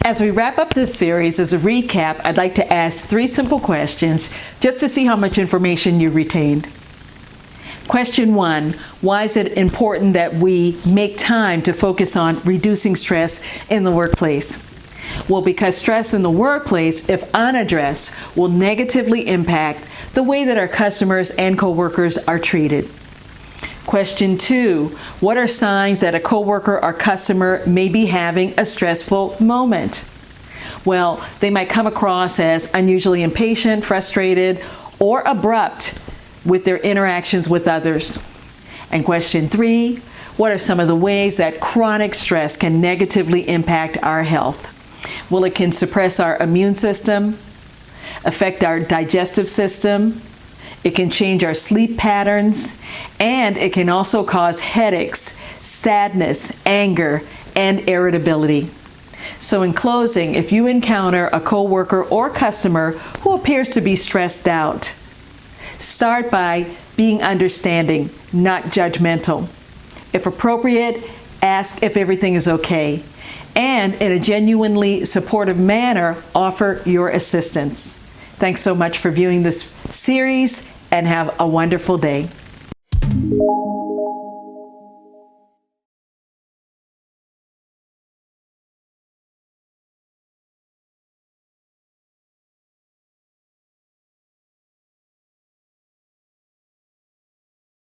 As we wrap up this series, as a recap, I'd like to ask 3 simple questions just to see how much information you retained. Question 1, why is it important that we make time to focus on reducing stress in the workplace? Well, because stress in the workplace, if unaddressed, will negatively impact the way that our customers and coworkers are treated. Question 2, what are signs that a coworker or customer may be having a stressful moment? Well, they might come across as unusually impatient, frustrated, or abrupt with their interactions with others. And question 3, what are some of the ways that chronic stress can negatively impact our health? Well, it can suppress our immune system, affect our digestive system, it can change our sleep patterns, and it can also cause headaches, sadness, anger, and irritability. So in closing, if you encounter a coworker or customer who appears to be stressed out, start by being understanding, not judgmental. If appropriate, ask if everything is okay. And in a genuinely supportive manner, offer your assistance. Thanks so much for viewing this series, and have a wonderful day.